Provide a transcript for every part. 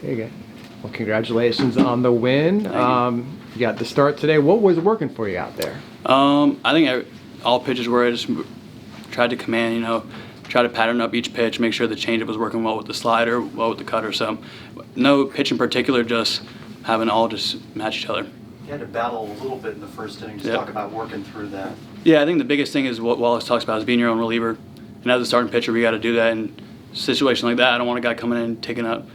There you go. Well, congratulations on the win. You got the start today. What was working for you out there? I think all pitches were. I just tried to command, try to pattern up each pitch, make sure the changeup was working well with the slider, well with the cutter. So no pitch in particular, just having all just match each other. You had to battle a little bit in the first inning. Just talk about working through that. Yeah, I think the biggest thing is what Wallace talks about is being your own reliever. And as a starting pitcher, we got to do that. In a situation like that, I don't want a guy coming in and taking up,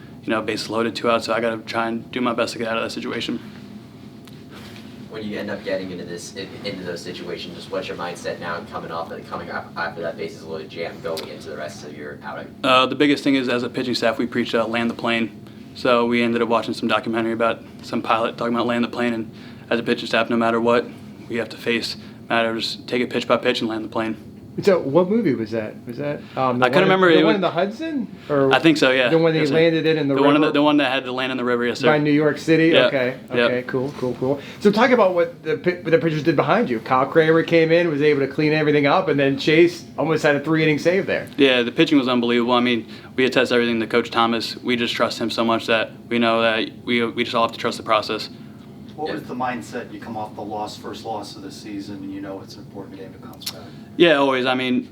bases loaded, 2 outs. So I got to try and do my best to get out of that situation. When you end up getting into those situations, just what's your mindset now coming after that bases loaded jam going into the rest of your outing? The biggest thing is, as a pitching staff, we preach land the plane. So we ended up watching some documentary about some pilot talking about land the plane, and as a pitching staff, no matter what we have to face, matters take it pitch by pitch and land the plane. So what movie was that? Was that I couldn't remember. The one in the Hudson? Or I think so, yeah. The one they landed in the river? The one that had to land in the river, yes, sir. By New York City? Yeah. Okay, Yep. Cool. So talk about what the pitchers did behind you. Kyle Kramer came in, was able to clean everything up, and then Chase almost had a 3-inning save there. Yeah, the pitching was unbelievable. I mean, we attest everything to Coach Thomas. We just trust him so much that we know that we just all have to trust the process. What was the mindset? You come off the first loss of the season, and it's an important game to bounce back. Yeah, always. I mean,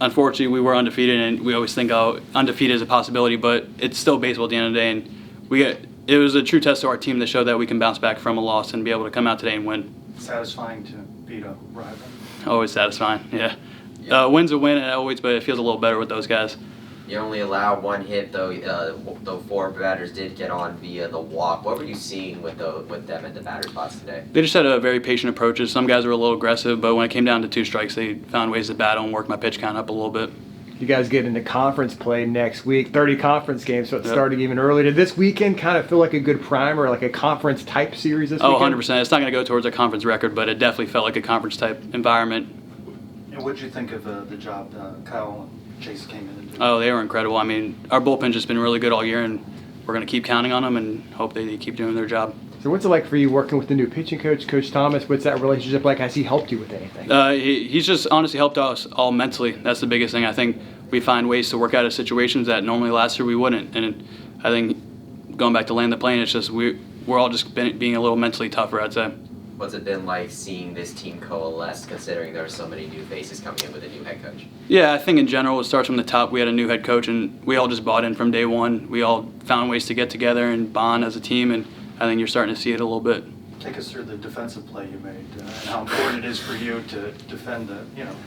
unfortunately, we were undefeated, and we always think, undefeated is a possibility, but it's still baseball at the end of the day. And it was a true test to our team that showed that we can bounce back from a loss and be able to come out today and win. Satisfying to beat a rival. Always satisfying, yeah. Win's a win, always, but it feels a little better with those guys. You only allow 1 hit, though 4 batters did get on via the walk. What were you seeing with them at the batter spots today? They just had a very patient approach. Some guys were a little aggressive, but when it came down to 2 strikes, they found ways to battle and work my pitch count up a little bit. You guys get into conference play next week, 30 conference games, so it's starting even earlier. Did this weekend kind of feel like a good primer, like a conference-type series this weekend? 100%. It's not going to go towards a conference record, but it definitely felt like a conference-type environment. And what did you think of the job Kyle and Chase came in and did? Oh, they were incredible. I mean, our bullpen's just been really good all year, and we're going to keep counting on them and hope they keep doing their job. So what's it like for you working with the new pitching coach, Coach Thomas? What's that relationship like? Has he helped you with anything? He's just honestly helped us all mentally. That's the biggest thing. I think we find ways to work out of situations that normally last year we wouldn't. And I think going back to land the plane, it's just we're all just being a little mentally tougher, I'd say. What's it been like seeing this team coalesce, considering there are so many new faces coming in with a new head coach? Yeah, I think in general it starts from the top. We had a new head coach, and we all just bought in from day one. We all found ways to get together and bond as a team, and I think you're starting to see it a little bit. Take us through the defensive play you made and how important it is for you to defend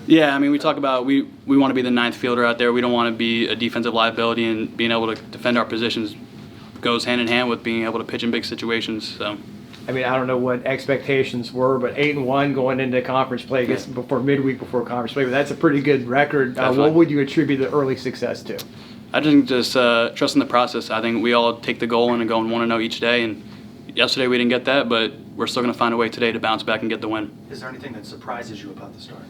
Yeah, I mean, we talk about we want to be the 9th fielder out there. We don't want to be a defensive liability, and being able to defend our positions goes hand in hand with being able to pitch in big situations. So. I mean, I don't know what expectations were, but 8-1 going into conference play, I guess before conference play, but that's a pretty good record. What would you attribute the early success to? I think just trusting the process. I think we all take the goal in and go and want to know each day. And yesterday we didn't get that, but we're still going to find a way today to bounce back and get the win. Is there anything that surprises you about the start?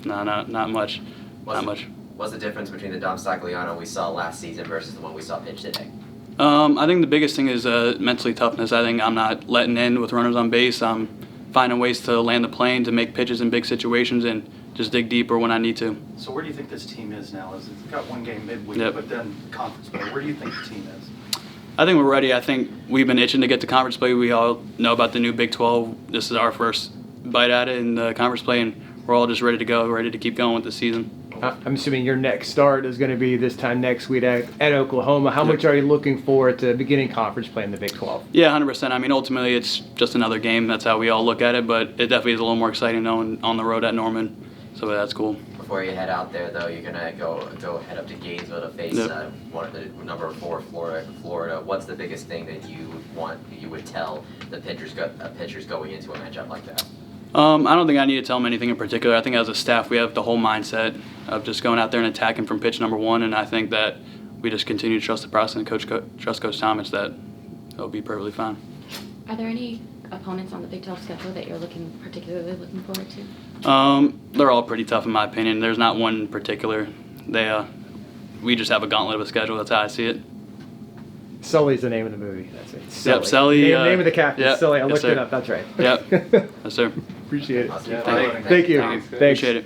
No, not much. Not much. What's the difference between the Dom Stagliano we saw last season versus the one we saw pitch today? I think the biggest thing is mentally toughness. I think I'm not letting in with runners on base. I'm finding ways to land the plane, to make pitches in big situations, and just dig deeper when I need to. So where do you think this team is now? It's got 1 game midweek, but then conference play. Where do you think the team is? I think we're ready. I think we've been itching to get to conference play. We all know about the new Big 12. This is our first bite at it in the conference play, and we're all just ready to go, ready to keep going with the season. I'm assuming your next start is going to be this time next week at Oklahoma. How much are you looking forward to beginning conference play in the Big 12? Yeah, 100%. I mean, ultimately, it's just another game. That's how we all look at it, but it definitely is a little more exciting knowing on the road at Norman, so that's cool. Before you head out there, though, you're going to go head up to Gainesville to face one of the number 4 Florida. What's the biggest thing that you would tell the pitchers going into a matchup like that? I don't think I need to tell them anything in particular. I think as a staff, we have the whole mindset of just going out there and attacking from pitch number 1, and I think that we just continue to trust the process and trust Coach Thomas that it'll be perfectly fine. Are there any opponents on the Big 12 schedule that you're particularly looking forward to? They're all pretty tough in my opinion. There's not one in particular. We just have a gauntlet of a schedule. That's how I see it. Sully's the name of the movie. That's it. Sully. Yep, Sully. Name of the captain. Yep, Sully. I yes, looked sir. it up. That's right. Yep. Yes, sir. Appreciate it. Awesome. Thank you. Appreciate it.